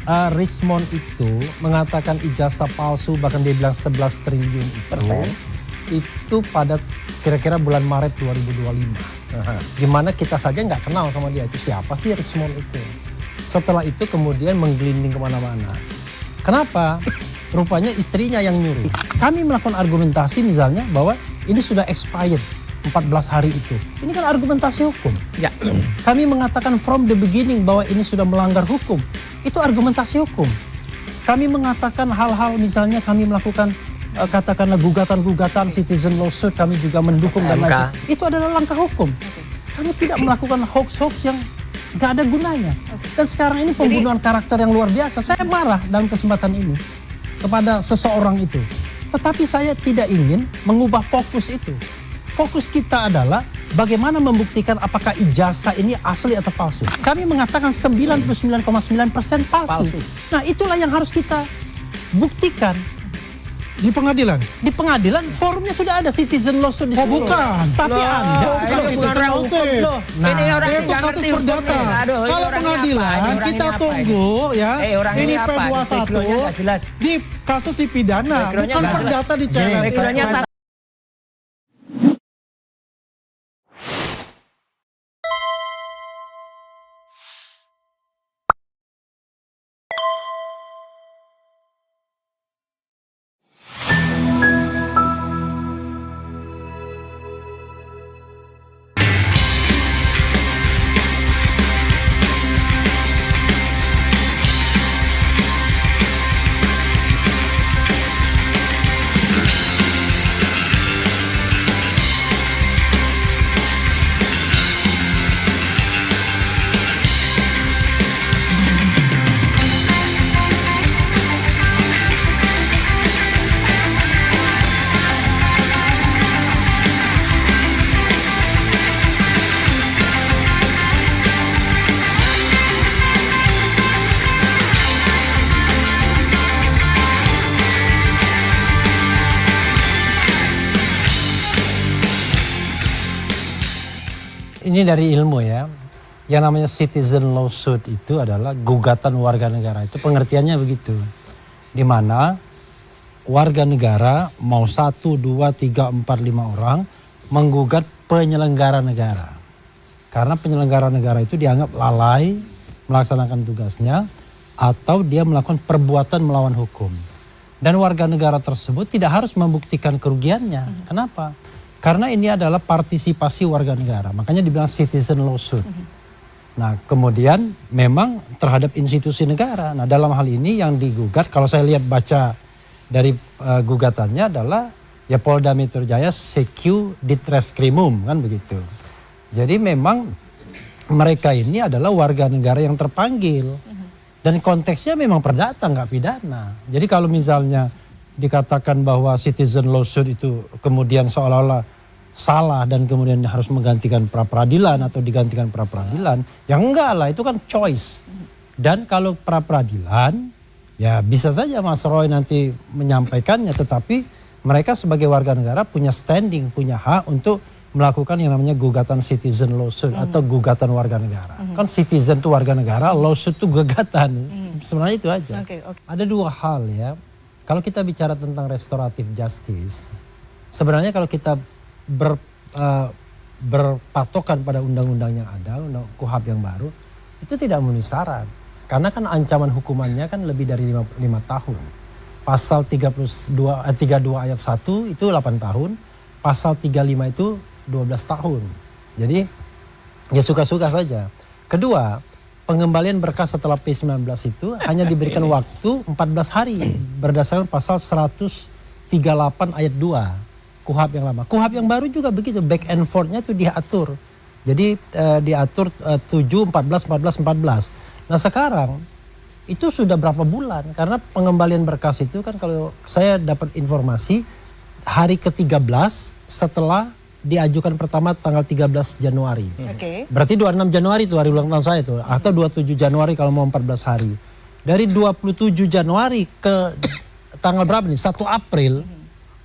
Rismond itu mengatakan ijazah palsu, bahkan dia bilang 11 triliun itu pada kira-kira bulan Maret 2025. Dimana kita saja nggak kenal sama dia, itu siapa sih Rismond itu. Setelah itu kemudian menggelinding kemana-mana. Kenapa? Rupanya istrinya yang nyuruh. Kami melakukan argumentasi misalnya bahwa ini sudah expired 14 hari itu. Ini kan argumentasi hukum. Ya. Kami mengatakan from the beginning bahwa ini sudah melanggar hukum. Itu argumentasi hukum. Kami mengatakan hal-hal misalnya kami melakukan katakanlah gugatan-gugatan citizen lawsuit, kami juga mendukung dan lain sebagainya. Itu adalah langkah hukum. Kami tidak melakukan hoax-hoax yang gak ada gunanya. Dan sekarang ini pembunuhan karakter yang luar biasa. Saya marah dalam kesempatan ini kepada seseorang itu. Tetapi saya tidak ingin mengubah fokus itu. Fokus kita adalah bagaimana membuktikan apakah ijazah ini asli atau palsu. Kami mengatakan 99,9% palsu. Nah, itulah yang harus kita buktikan. Di pengadilan? Di pengadilan forumnya sudah ada, citizen lawsuit di Oh bukan. Tapi Anda ini orang itu kasus perdata. Kalau pengadilan kita tunggu ya. Ini P21 di kasus di pidana, bukan perdata di CLS. Ini dari ilmu ya. Yang namanya citizen lawsuit itu adalah gugatan warga negara. Itu pengertiannya begitu. Di mana warga negara mau 1, 2, 3, 4, 5 orang menggugat penyelenggara negara. Karena penyelenggara negara itu dianggap lalai melaksanakan tugasnya atau dia melakukan perbuatan melawan hukum. Dan warga negara tersebut tidak harus membuktikan kerugiannya. Kenapa? Karena ini adalah partisipasi warga negara, makanya dibilang citizen lawsuit. Nah kemudian memang terhadap institusi negara. Nah dalam hal ini yang digugat, kalau saya lihat baca dari gugatannya adalah ya Polda Metro Jaya Secu Ditreskrimum kan begitu. Jadi memang mereka ini adalah warga negara yang terpanggil. Dan konteksnya memang perdata nggak pidana. Jadi kalau misalnya dikatakan bahwa citizen lawsuit itu kemudian seolah-olah salah dan kemudian harus menggantikan pra-peradilan atau digantikan pra-peradilan, ya enggak lah, itu kan choice. Dan kalau pra-peradilan ya bisa saja Mas Roy nanti menyampaikannya, tetapi mereka sebagai warga negara punya standing, punya hak untuk melakukan yang namanya gugatan citizen lawsuit atau gugatan warga negara. Kan citizen itu warga negara, lawsuit itu gugatan. Sebenarnya itu aja. Ada dua hal ya. Kalau kita bicara tentang restoratif justice, sebenarnya kalau kita berpatokan pada undang-undang yang ada, undang KUHP yang baru, itu tidak memenuhi syarat. Karena kan ancaman hukumannya kan lebih dari 5 tahun. Pasal 32 ayat 1 itu 8 tahun, pasal 35 itu 12 tahun. Jadi ya suka-suka saja. Kedua, pengembalian berkas setelah P19 itu hanya diberikan waktu 14 hari berdasarkan pasal 138 ayat 2 KUHP yang lama. KUHP yang baru juga begitu, back and forth-nya itu diatur. Jadi diatur 7, 14, 14, 14. Nah sekarang itu sudah berapa bulan, karena pengembalian berkas itu kan kalau saya dapat informasi hari ke-13 setelah diajukan pertama tanggal 13 Januari. Berarti 26 Januari itu hari ulang tahun saya itu. Atau 27 Januari kalau mau 14 hari. Dari 27 Januari ke tanggal berapa nih? 1 April.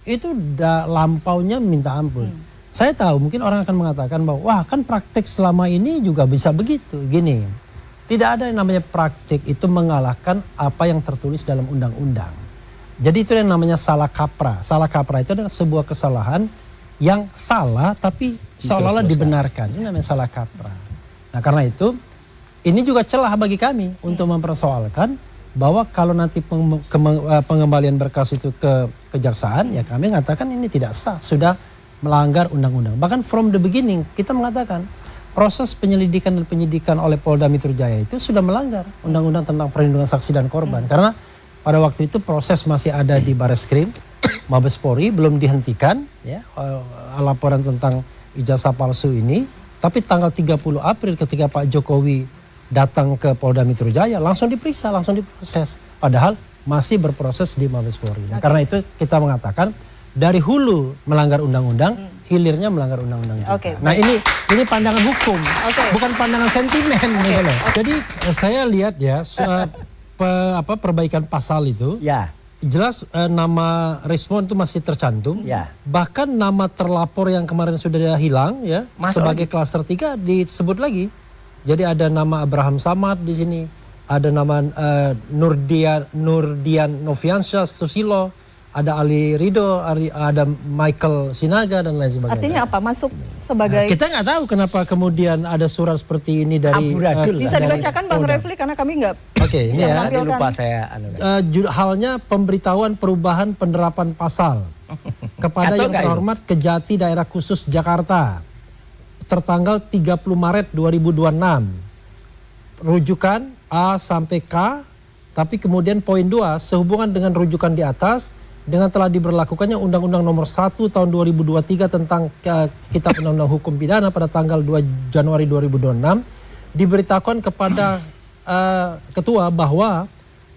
Itu udah lampaunya minta ampun. Saya tahu mungkin orang akan mengatakan bahwa wah kan praktek selama ini juga bisa begitu. Gini, Tidak ada yang namanya praktik itu mengalahkan apa yang tertulis dalam undang-undang. Jadi itu yang namanya salah kaprah. Salah kaprah itu adalah sebuah kesalahan yang salah tapi seolah-olah dibenarkan. Ini namanya salah kaprah. Nah karena itu ini juga celah bagi kami untuk mempersoalkan bahwa kalau nanti pengembalian berkas itu ke kejaksaan, ya kami mengatakan ini tidak sah, sudah melanggar undang-undang. Bahkan from the beginning kita mengatakan proses penyelidikan dan penyidikan oleh Polda Metro Jaya itu sudah melanggar undang-undang tentang perlindungan saksi dan korban. Karena pada waktu itu proses masih ada di Bareskrim, Mabes Polri belum dihentikan ya laporan tentang ijazah palsu ini. Tapi tanggal 30 April ketika Pak Jokowi datang ke Polda Metro Jaya langsung diperiksa, langsung diproses. Padahal masih berproses di Mabes Polri. Nah, karena itu kita mengatakan dari hulu melanggar undang-undang, hilirnya melanggar undang-undang juga. Nah ini pandangan hukum, bukan pandangan sentimen. Gitu loh. Jadi saya lihat ya perbaikan pasal itu. Ya. Jelas nama Rismon itu masih tercantum. Ya. Bahkan nama terlapor yang kemarin sudah hilang ya sebagai klaster 3 disebut lagi. Jadi ada nama Abraham Samad di sini, ada nama Nurdian Noviansyah Susilo, ada Ali Ridho, ada Michael Sinaga dan lain sebagainya. Artinya apa? Masuk sebagai kita nggak tahu kenapa kemudian ada surat seperti ini dari bisa dibacakan Bang Refli karena kami nggak. Oke, ini ya. Lupa saya. Halnya pemberitahuan perubahan penerapan pasal kepada yang terhormat Kejati Daerah Khusus Jakarta tertanggal 30 Maret 2026. Rujukan A sampai K, tapi kemudian poin 2 sehubungan dengan rujukan di atas dengan telah diberlakukannya Undang-Undang Nomor 1 Tahun 2023 tentang Kitab Undang-Undang Hukum Pidana pada tanggal 2 Januari 2026 diberitahukan kepada Ketua bahwa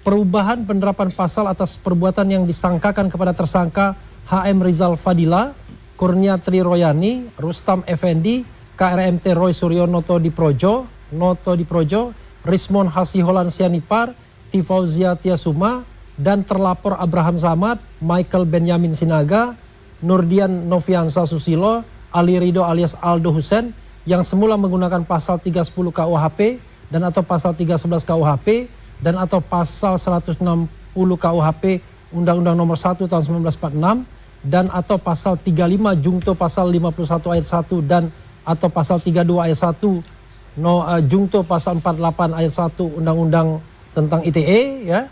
perubahan penerapan pasal atas perbuatan yang disangkakan kepada tersangka HM Rizal Fadila, Kurnia Tri Royani, Rustam Effendi, KRMT Roy Suryo Noto Di Projo, Rismon Hasiholan Sianipar, Tifauzia Tiasuma, dan terlapor Abraham Samad, Michael Benyamin Sinaga, Nurdian Noviansa Susilo, Ali Ridho alias Aldo Husen yang semula menggunakan pasal 310 KUHP dan atau pasal 311 KUHP dan atau pasal 160 KUHP Undang-Undang Nomor 1 Tahun 1946 dan atau pasal 35 jungto pasal 51 ayat 1 dan atau pasal 32 ayat 1 jungto pasal 48 ayat 1 Undang-Undang tentang ITE ya.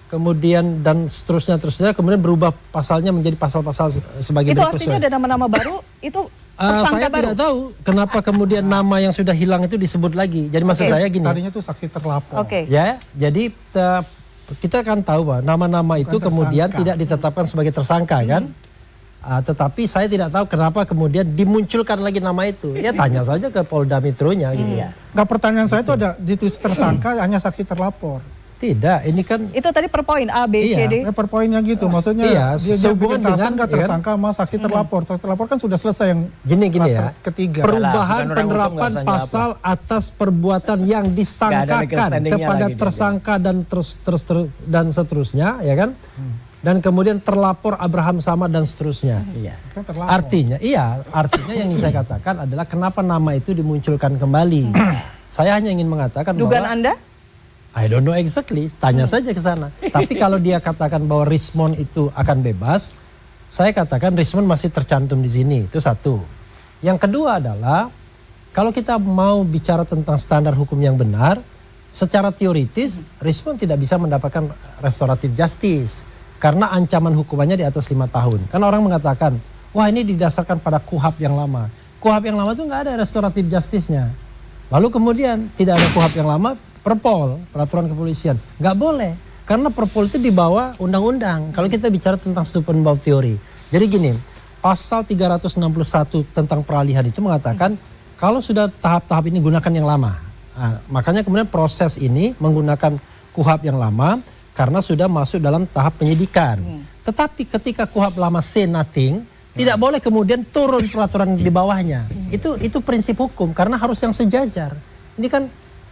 Kemudian dan seterusnya kemudian berubah pasalnya menjadi pasal-pasal sebagai berikut. Itu artinya ada nama-nama baru itu saya baru. Tidak tahu kenapa kemudian nama yang sudah hilang itu disebut lagi. Jadi maksud saya gini. Tadinya itu saksi terlapor. Ya, jadi kita kan tahu bahwa nama-nama itu kemudian tidak ditetapkan sebagai tersangka kan. Tetapi saya tidak tahu kenapa kemudian dimunculkan lagi nama itu. Ya tanya saja ke Polda Metronya gitu ya. Nggak, pertanyaan saya itu ada ditulis tersangka hanya saksi terlapor. Tidak, ini kan itu tadi per poin A, B, C, D. Per poinnya gitu, maksudnya dia sehubungan dengan tersangka sama saksi terlapor. Saksi terlapor kan sudah selesai yang gini ya. Ketiga. Perubahan penerapan pasal atas perbuatan yang disangkakan kepada tersangka dan dan seterusnya, ya kan? Dan kemudian terlapor Abraham Samad dan seterusnya. Artinya yang ingin saya katakan adalah kenapa nama itu dimunculkan kembali. Saya hanya ingin mengatakan dugaan bahwa Anda? I don't know exactly, tanya saja ke sana. Tapi kalau dia katakan bahwa Rismon itu akan bebas, saya katakan Rismon masih tercantum di sini, itu satu. Yang kedua adalah, kalau kita mau bicara tentang standar hukum yang benar, secara teoritis Rismon tidak bisa mendapatkan restoratif justice. Karena ancaman hukumannya di atas 5 tahun. Karena orang mengatakan, wah ini didasarkan pada KUHP yang lama. KUHP yang lama itu nggak ada restoratif justice-nya. Lalu kemudian tidak ada KUHP yang lama, Perpol, peraturan kepolisian, nggak boleh karena Perpol itu di bawah undang-undang. Kalau kita bicara tentang stupid bau teori, jadi gini, pasal 361 tentang peralihan itu mengatakan kalau sudah tahap-tahap ini gunakan yang lama. Nah, makanya kemudian proses ini menggunakan KUHP yang lama karena sudah masuk dalam tahap penyidikan. Tetapi ketika KUHP lama say nothing, tidak boleh kemudian turun peraturan di bawahnya. Itu prinsip hukum karena harus yang sejajar. Ini kan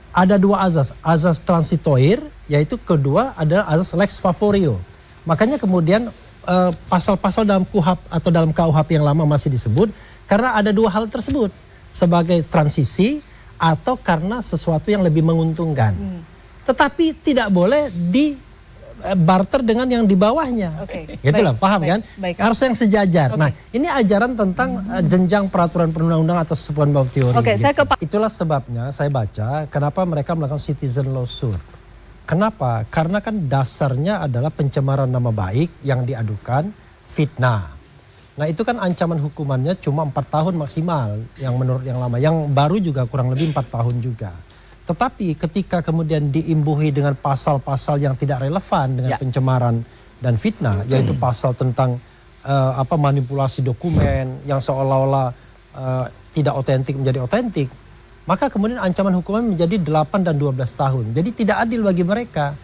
ada dua azas transitoir, yaitu kedua adalah azas lex favorio. Makanya kemudian pasal-pasal dalam KUHP atau dalam KUHP yang lama masih disebut karena ada dua hal tersebut. Sebagai transisi atau karena sesuatu yang lebih menguntungkan. Tetapi tidak boleh di barter dengan yang di bawahnya. Gitulah, paham kan? Harus yang sejajar. Nah, ini ajaran tentang jenjang peraturan perundang-undangan atau sebuah bab teori. Itulah sebabnya saya baca kenapa mereka melakukan citizen lawsuit. Kenapa? Karena kan dasarnya adalah pencemaran nama baik yang diadukan, fitnah. Nah, itu kan ancaman hukumannya cuma 4 tahun maksimal yang menurut yang lama. Yang baru juga kurang lebih 4 tahun juga. Tetapi ketika kemudian diimbuhi dengan pasal-pasal yang tidak relevan dengan pencemaran dan fitnah, yaitu pasal tentang manipulasi dokumen yang seolah-olah tidak otentik menjadi otentik, maka kemudian ancaman hukuman menjadi 8 dan 12 tahun. Jadi tidak adil bagi mereka.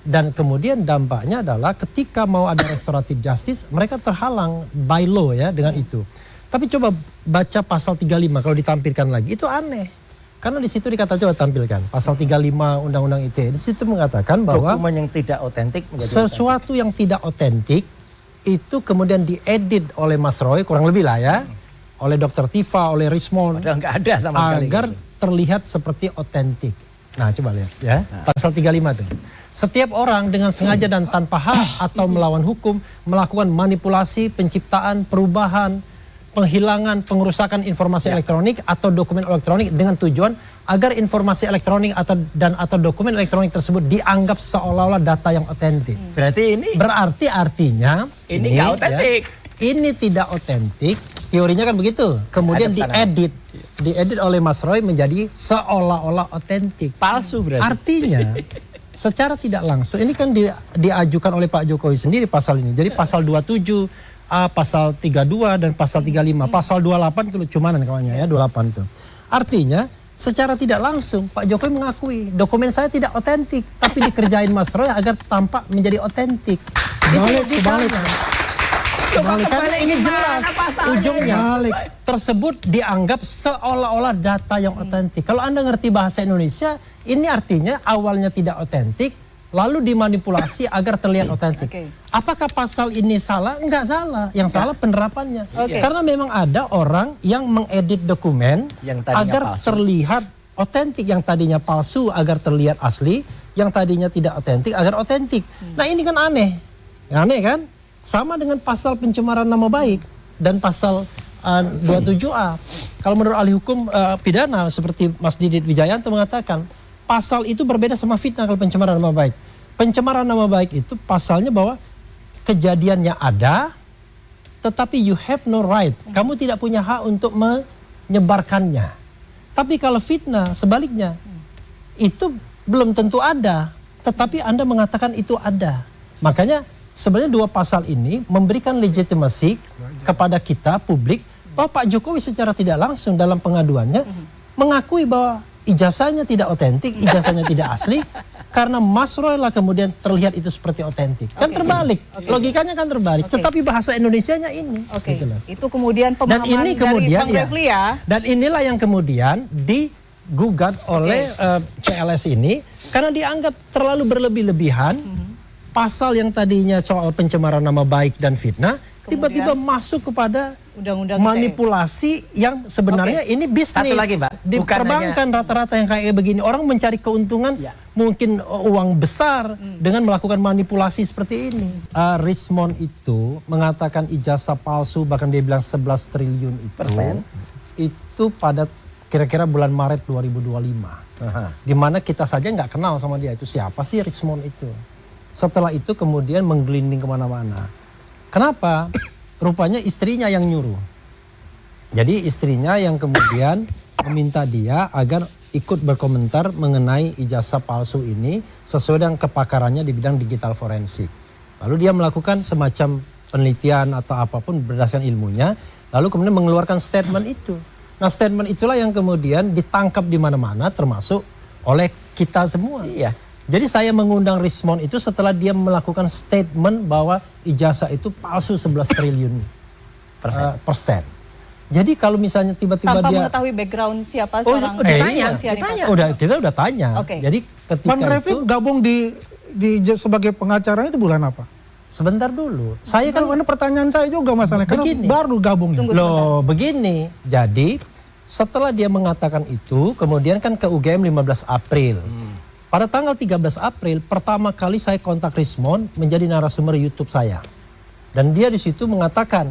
Dan kemudian dampaknya adalah ketika mau ada restoratif justice, mereka terhalang by law ya dengan itu. Tapi coba baca pasal 35 kalau ditampilkan lagi, itu aneh. Karena di situ dikata coba tampilkan pasal 35 Undang-Undang ITE. Di situ mengatakan bahwa dokumen yang tidak otentik sesuatu yang tidak otentik itu kemudian diedit oleh Mas Roy kurang lebih lah ya, oleh Dr. Tifa, oleh Rismond, nggak ada sama sekali agar terlihat seperti otentik. Nah, coba lihat ya, pasal 35 tuh. Setiap orang dengan sengaja dan tanpa hak atau melawan hukum melakukan manipulasi, penciptaan, perubahan, penghilangan, pengerusakan informasi elektronik atau dokumen elektronik dengan tujuan agar informasi elektronik atau dokumen elektronik tersebut dianggap seolah-olah data yang otentik. Berarti artinya ini nggak otentik. Ini tidak otentik. Teorinya kan begitu. Kemudian diedit oleh Mas Roy menjadi seolah-olah otentik. Palsu berarti. Artinya secara tidak langsung ini kan diajukan oleh Pak Jokowi sendiri pasal ini. Jadi pasal 27 pasal 32 dan pasal 35, pasal 28 kelucumanan kawannya ya, 28 itu. Artinya secara tidak langsung Pak Jokowi mengakui dokumen saya tidak otentik, tapi dikerjain Mas Roy agar tampak menjadi otentik. Karena ini jelas ujungnya tersebut dianggap seolah-olah data yang otentik. Kalau Anda ngerti bahasa Indonesia, ini artinya awalnya tidak otentik, lalu dimanipulasi agar terlihat otentik. Apakah pasal ini salah? Enggak salah. Yang salah penerapannya. Karena memang ada orang yang mengedit dokumen agar terlihat otentik. Yang tadinya palsu agar terlihat asli. Yang tadinya tidak otentik agar otentik. Nah, ini kan aneh. Aneh kan? Sama dengan pasal pencemaran nama baik dan pasal 27A. Kalau menurut ahli hukum pidana seperti Mas Didit Wijayanto mengatakan, pasal itu berbeda sama fitnah kalau pencemaran nama baik. Pencemaran nama baik itu pasalnya bahwa kejadiannya ada, tetapi you have no right. Kamu tidak punya hak untuk menyebarkannya. Tapi kalau fitnah sebaliknya, itu belum tentu ada, tetapi Anda mengatakan itu ada. Makanya sebenarnya dua pasal ini memberikan legitimasi kepada kita, publik, bahwa Pak Jokowi secara tidak langsung dalam pengaduannya mengakui bahwa ijazahnya tidak otentik, ijazahnya tidak asli, karena Mas Roy lah kemudian terlihat itu seperti otentik. Kan terbalik, logikanya kan terbalik. Tetapi bahasa Indonesianya ini. Itu kemudian pemahaman dari Bang Refli ya. Dan inilah yang kemudian digugat oleh CLS ini, karena dianggap terlalu berlebih-lebihan. Pasal yang tadinya soal pencemaran nama baik dan fitnah, tiba-tiba masuk kepada undang-undang manipulasi yang sebenarnya ini bisnis. Satu lagi, Mbak. Di perbankan rata-rata yang kayak begini, orang mencari keuntungan mungkin uang besar dengan melakukan manipulasi seperti ini. Rismond itu mengatakan ijazah palsu, bahkan dia bilang 11 triliun itu pada kira-kira bulan Maret 2025. Di mana kita saja nggak kenal sama dia. Itu siapa sih Rismond itu? Setelah itu kemudian menggelinding kemana-mana. Kenapa? Rupanya istrinya yang nyuruh. Jadi istrinya yang kemudian meminta dia agar ikut berkomentar mengenai ijazah palsu ini sesuai dengan kepakarannya di bidang digital forensik. Lalu dia melakukan semacam penelitian atau apapun berdasarkan ilmunya, lalu kemudian mengeluarkan statement itu. Nah, statement itulah yang kemudian ditangkap di mana-mana termasuk oleh kita semua. Jadi saya mengundang Rismond itu setelah dia melakukan statement bahwa ijazah itu palsu 11 triliun persen. Jadi kalau misalnya tiba-tiba tanpa dia mengetahui background siapa kita udah tanya. Jadi ketika Bang Refli gabung di sebagai pengacara itu bulan apa? Sebentar dulu. Saya kan pertanyaan saya juga masalahnya karena baru gabung. Loh begini. Jadi setelah dia mengatakan itu, kemudian kan ke UGM 15 April. Pada tanggal 13 April, pertama kali saya kontak Rismond menjadi narasumber YouTube saya. Dan dia di situ mengatakan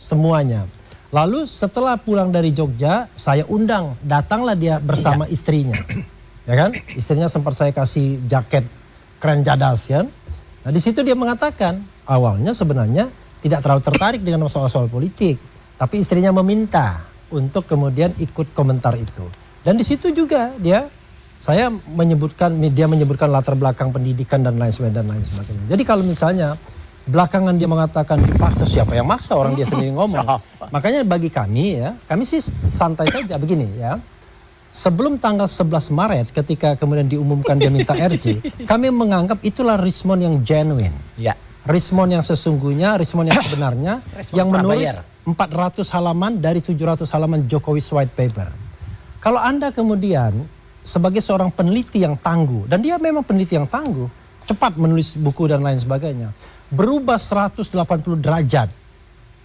semuanya. Lalu setelah pulang dari Jogja, saya undang, datanglah dia bersama istrinya. Ya kan? Istrinya sempat saya kasih jaket keren jadas kan. Nah di situ dia mengatakan, awalnya sebenarnya tidak terlalu tertarik dengan soal-soal politik. Tapi istrinya meminta untuk kemudian ikut komentar itu. Dan di situ juga dia menyebutkan latar belakang pendidikan dan lain sebagainya. Jadi kalau misalnya belakangan dia mengatakan dipaksa, siapa yang maksa, orang dia sendiri ngomong. Makanya bagi kami ya, kami sih santai saja begini ya. Sebelum tanggal 11 Maret ketika kemudian diumumkan dia minta RJ, kami menganggap itulah Rismond yang genuine. Ya. Rismond yang sesungguhnya, Rismond yang sebenarnya yang menulis 400 halaman dari 700 halaman Jokowi's White Paper. Kalau Anda kemudian sebagai seorang peneliti yang tangguh, dan dia memang peneliti yang tangguh, cepat menulis buku dan lain sebagainya, berubah 180 derajat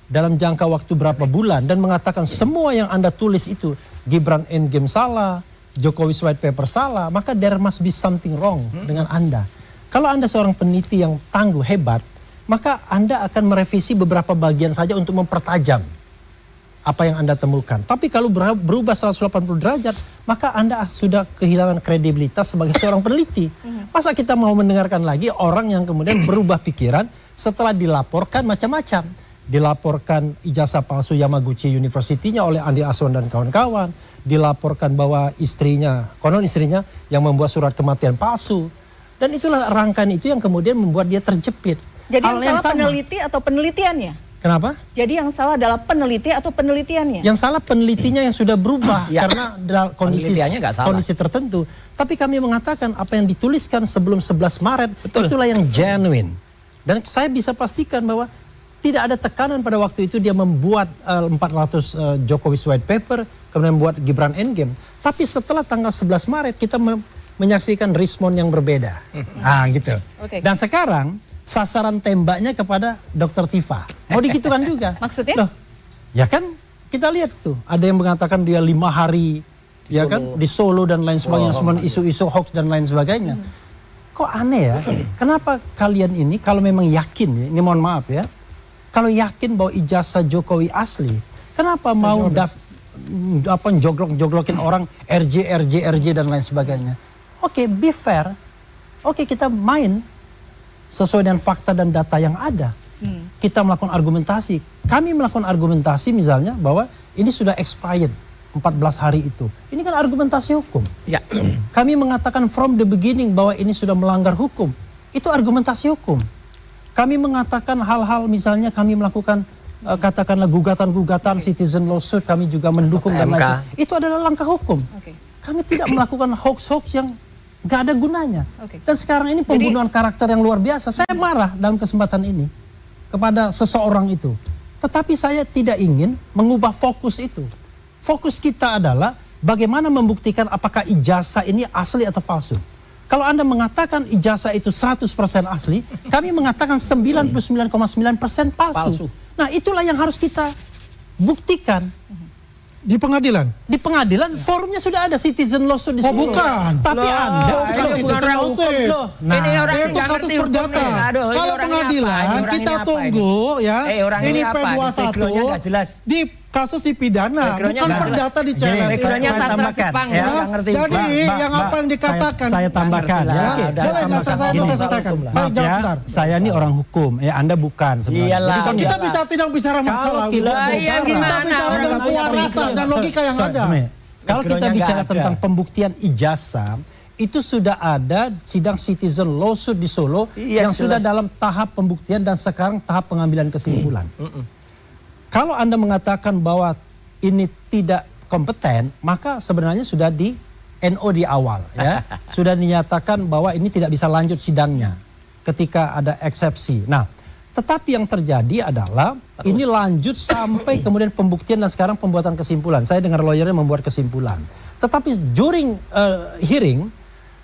dalam jangka waktu berapa bulan dan mengatakan semua yang Anda tulis itu Gibran Endgame salah, Jokowi's White Paper salah, maka there must be something wrong dengan Anda. Kalau Anda seorang peneliti yang tangguh, hebat, maka Anda akan merevisi beberapa bagian saja untuk mempertajam apa yang Anda temukan. Tapi kalau berubah 180 derajat, maka Anda sudah kehilangan kredibilitas sebagai seorang peneliti. Masa kita mau mendengarkan lagi orang yang kemudian berubah pikiran setelah dilaporkan macam-macam. Dilaporkan ijazah palsu Yamaguchi University-nya oleh Andi Aswan dan kawan-kawan. Dilaporkan bahwa konon istrinya yang membuat surat kematian palsu. Dan itulah rangkaian itu yang kemudian membuat dia terjepit. Jadi yang salah peneliti atau penelitiannya? Kenapa? Jadi yang salah adalah peneliti atau penelitiannya? Yang salah penelitinya yang sudah berubah karena dalam kondisi tertentu. Tapi kami mengatakan apa yang dituliskan sebelum 11 Maret itulah yang genuine. Dan saya bisa pastikan bahwa tidak ada tekanan pada waktu itu dia membuat 400 Jokowi's White Paper, kemudian membuat Gibran Endgame. Tapi setelah tanggal 11 Maret kita menyaksikan Rismond yang berbeda. Gitu. Okay. Dan sekarang sasaran tembaknya kepada Dr. Tifa. Mau digitukan juga. Maksudnya? Loh, ya kan kita lihat tuh. Ada yang mengatakan dia 5 hari ya kan di Solo dan lain sebagainya. Semua isu-isu hoax dan lain sebagainya. Kok aneh ya? Kenapa kalian ini kalau memang yakin ya, ini mohon maaf ya. Kalau yakin bahwa ijazah Jokowi asli, kenapa mau joglok-joglokin orang RJ dan lain sebagainya? Oke, be fair. Oke, kita main sesuai dengan fakta dan data yang ada. Kita melakukan argumentasi. Kami melakukan argumentasi misalnya bahwa ini sudah expired 14 hari itu. Ini kan argumentasi hukum. Ya. Kami mengatakan from the beginning bahwa ini sudah melanggar hukum. Itu argumentasi hukum. Kami mengatakan hal-hal misalnya kami melakukan katakanlah gugatan-gugatan citizen lawsuit, kami juga mendukung dan lain sebagainya. Itu adalah langkah hukum. Kami tidak melakukan hoax-hoax yang gak ada gunanya. Dan sekarang ini pembunuhan karakter yang luar biasa. Saya marah dalam kesempatan ini kepada seseorang itu. Tetapi saya tidak ingin mengubah fokus itu. Fokus kita adalah bagaimana membuktikan apakah ijazah ini asli atau palsu. Kalau Anda mengatakan ijazah itu 100% asli, kami mengatakan 99,9% palsu. Nah itulah yang harus kita buktikan. Di pengadilan? Di pengadilan, forumnya sudah ada citizen lawsuit di sini. Oh bukan. Tapi Anda bukan lawsuit. Ini orang itu kasus perdata. Kalau pengadilan kita tunggu ya. Ini P21 di kasus dipidana, bukan perdata di CLS. Backgroundnya sastra Jepang ya. Jadi yang apa yang dikatakan? Saya tambahkan ya. Saya ini orang hukum, Anda bukan sebenarnya. Jadi kita tidak bicara masalah hukum. Kita bicara dengan kewarasan dan logika yang ada. Kalau kita bicara tentang pembuktian ijazah, itu sudah ada sidang citizen lawsuit di Solo yang sudah dalam tahap pembuktian dan sekarang tahap pengambilan kesimpulan. Kalau Anda mengatakan bahwa ini tidak kompeten, maka sebenarnya sudah di NO di awal ya. Sudah dinyatakan bahwa ini tidak bisa lanjut sidangnya ketika ada eksepsi. Nah, tetapi yang terjadi adalah ini lanjut sampai kemudian pembuktian dan sekarang pembuatan kesimpulan. Saya dengar lawyernya membuat kesimpulan. Tetapi during hearing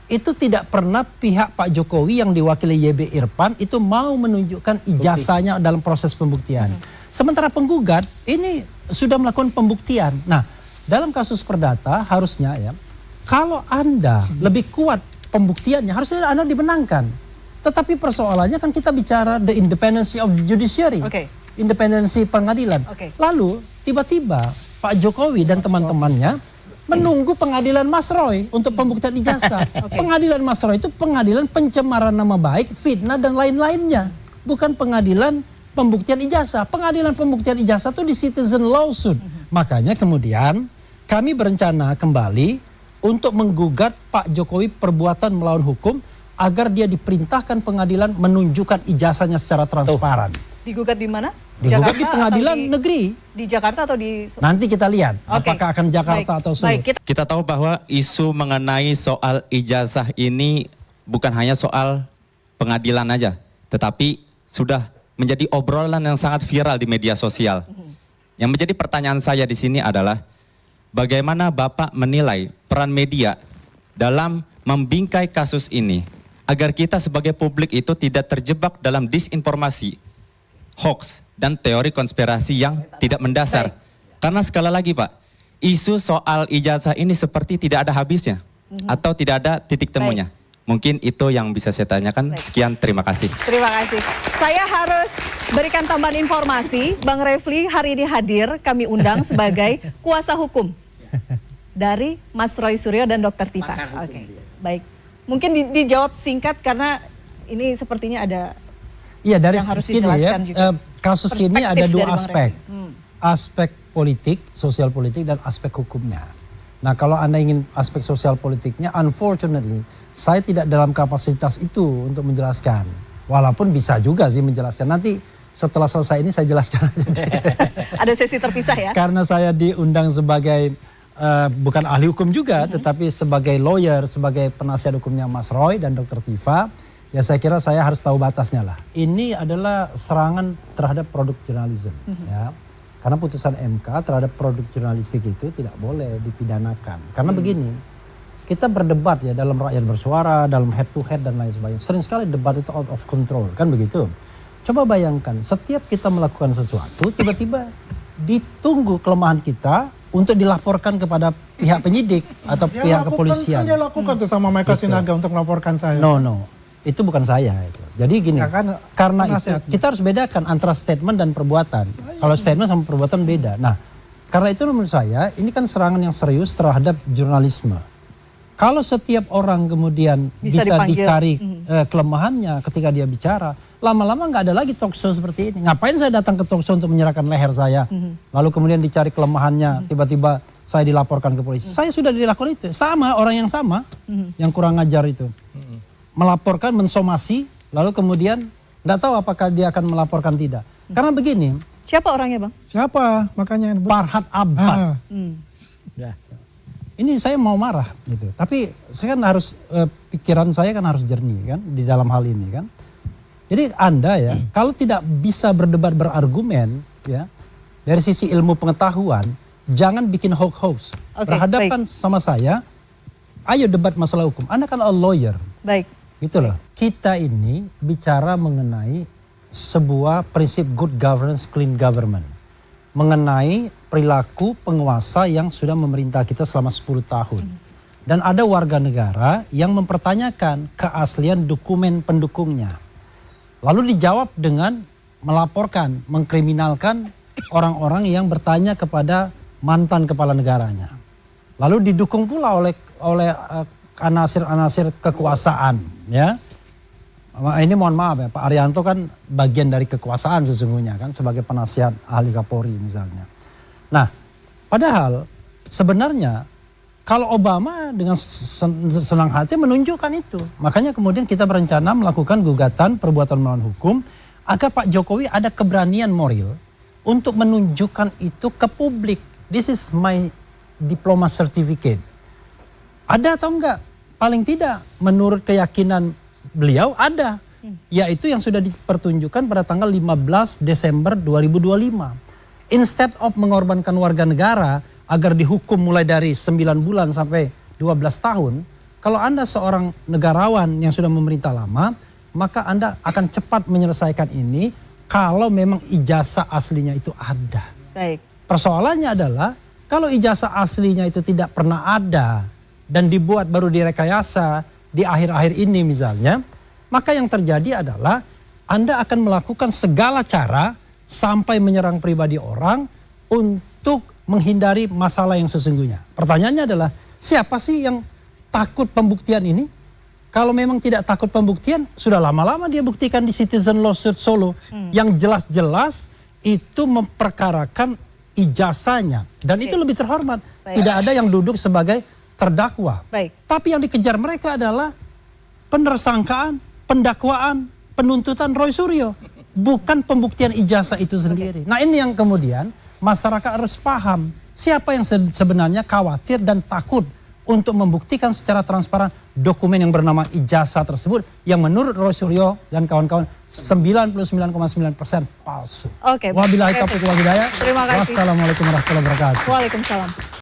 itu tidak pernah pihak Pak Jokowi yang diwakili YB Irfan itu mau menunjukkan ijazahnya dalam proses pembuktian. Sementara penggugat ini sudah melakukan pembuktian. Nah, dalam kasus perdata harusnya ya, kalau Anda lebih kuat pembuktiannya, harusnya Anda dimenangkan. Tetapi persoalannya kan kita bicara the independency of the judiciary, independensi pengadilan. Lalu tiba-tiba Pak Jokowi dan teman-temannya menunggu pengadilan Mas Roy untuk pembuktian ijazah. Pengadilan Mas Roy itu pengadilan pencemaran nama baik, fitnah dan lain-lainnya. Bukan pengadilan pembuktian ijazah. Pengadilan pembuktian ijazah itu di citizen lawsuit. Makanya kemudian kami berencana kembali untuk menggugat Pak Jokowi perbuatan melawan hukum agar dia diperintahkan pengadilan menunjukkan ijazahnya secara transparan. Digugat di mana? Digugat Jakarta di pengadilan negeri. Di Jakarta atau di... Nanti kita lihat apakah akan Jakarta atau Solo. Kita tahu bahwa isu mengenai soal ijazah ini bukan hanya soal pengadilan aja, tetapi sudah menjadi obrolan yang sangat viral di media sosial. Yang menjadi pertanyaan saya di sini adalah bagaimana Bapak menilai peran media dalam membingkai kasus ini agar kita sebagai publik itu tidak terjebak dalam disinformasi, hoax, dan teori konspirasi yang tidak mendasar. Karena sekali lagi Pak, isu soal ijazah ini seperti tidak ada habisnya atau tidak ada titik temunya. Mungkin itu yang bisa saya tanyakan. Sekian, terima kasih. Terima kasih. Saya harus berikan tambahan informasi. Bang Refli hari ini hadir, kami undang sebagai kuasa hukum dari Mas Roy Suryo dan Dr. Tifa. Baik. Mungkin dijawab singkat karena ini sepertinya ada dari yang harus sini dijelaskan juga. Kasus ini ada dua aspek. Aspek politik, sosial politik, dan aspek hukumnya. Nah, kalau Anda ingin aspek sosial politiknya, unfortunately, saya tidak dalam kapasitas itu untuk menjelaskan. Walaupun bisa juga sih menjelaskan. Nanti setelah selesai ini saya jelaskan aja. Ada sesi terpisah ya? Karena saya diundang sebagai, bukan ahli hukum juga, tetapi sebagai lawyer, sebagai penasihat hukumnya Mas Roy dan Dr. Tifa. Ya saya kira saya harus tahu batasnya lah. Ini adalah serangan terhadap produk jurnalisme. Ya. Karena putusan MK terhadap produk jurnalistik itu tidak boleh dipidanakan. Karena begini, kita berdebat ya dalam rakyat bersuara, dalam head to head dan lain sebagainya. Sering sekali debat itu out of control, kan begitu. Coba bayangkan, setiap kita melakukan sesuatu, tiba-tiba ditunggu kelemahan kita untuk dilaporkan kepada pihak penyidik atau pihak kepolisian. Dia lakukan tuh sama Mike Sinaga untuk melaporkan saya. No. Itu bukan saya itu. Jadi gini, Ya kan, karena itu kita harus bedakan antara statement dan perbuatan. Kalau statement sama perbuatan beda. Nah, karena itu menurut saya ini kan serangan yang serius terhadap jurnalisme. Kalau setiap orang kemudian bisa dicari kelemahannya ketika dia bicara, lama-lama nggak ada lagi talk show seperti ini. Ngapain saya datang ke talk show untuk menyerahkan leher saya, lalu kemudian dicari kelemahannya, tiba-tiba saya dilaporkan ke polisi. Saya sudah dilakukan itu, sama orang yang sama, yang kurang ajar itu. Melaporkan, mensomasi, lalu kemudian tidak tahu apakah dia akan melaporkan tidak. Karena begini. Siapa orangnya Bang? Siapa makanya? Farhad Abbas. Ini saya mau marah gitu. Tapi saya kan harus, pikiran saya kan harus jernih kan di dalam hal ini kan. Jadi Anda ya, kalau tidak bisa berdebat berargumen ya, dari sisi ilmu pengetahuan, jangan bikin hoax-hoax. Berhadapan sama saya, ayo debat masalah hukum. Anda kan a lawyer. Baik. Gitu loh. Kita ini bicara mengenai sebuah prinsip good governance, clean government. Mengenai perilaku penguasa yang sudah memerintah kita selama 10 tahun. Dan ada warga negara yang mempertanyakan keaslian dokumen pendukungnya. Lalu dijawab dengan melaporkan, mengkriminalkan orang-orang yang bertanya kepada mantan kepala negaranya. Lalu didukung pula oleh anasir-anasir kekuasaan ya. Ini mohon maaf ya, Pak Arianto kan bagian dari kekuasaan sesungguhnya kan sebagai penasihat ahli Kapolri misalnya. Nah, padahal sebenarnya kalau Obama dengan senang hati menunjukkan itu. Makanya kemudian kita berencana melakukan gugatan perbuatan melawan hukum agar Pak Jokowi ada keberanian moral untuk menunjukkan itu ke publik. This is my diploma certificate. Ada atau enggak? Paling tidak menurut keyakinan beliau ada. Yaitu yang sudah dipertunjukkan pada tanggal 15 Desember 2025. Instead of mengorbankan warga negara agar dihukum mulai dari 9 bulan sampai 12 tahun. Kalau Anda seorang negarawan yang sudah memerintah lama, maka Anda akan cepat menyelesaikan ini kalau memang ijazah aslinya itu ada. Baik. Persoalannya adalah Kalau ijazah aslinya itu tidak pernah ada dan dibuat baru direkayasa di akhir-akhir ini misalnya, maka yang terjadi adalah Anda akan melakukan segala cara sampai menyerang pribadi orang untuk menghindari masalah yang sesungguhnya. Pertanyaannya adalah, siapa sih yang takut pembuktian ini? Kalau memang tidak takut pembuktian, sudah lama-lama dia buktikan di Citizen Lawsuit Solo. Yang jelas-jelas itu memperkarakan ijazahnya. Dan itu lebih terhormat. Tidak ada yang duduk sebagai terdakwa. Tapi yang dikejar mereka adalah penersangkaan, pendakwaan, penuntutan Roy Suryo. Bukan pembuktian ijazah itu sendiri. Nah ini yang kemudian masyarakat harus paham. Siapa yang sebenarnya khawatir dan takut untuk membuktikan secara transparan dokumen yang bernama ijazah tersebut yang menurut Roy Suryo dan kawan-kawan 99,9% palsu. Oke. Wabillahi taufiq wal hidayah. Terima kasih. Wassalamualaikum warahmatullahi wabarakatuh. Waalaikumsalam.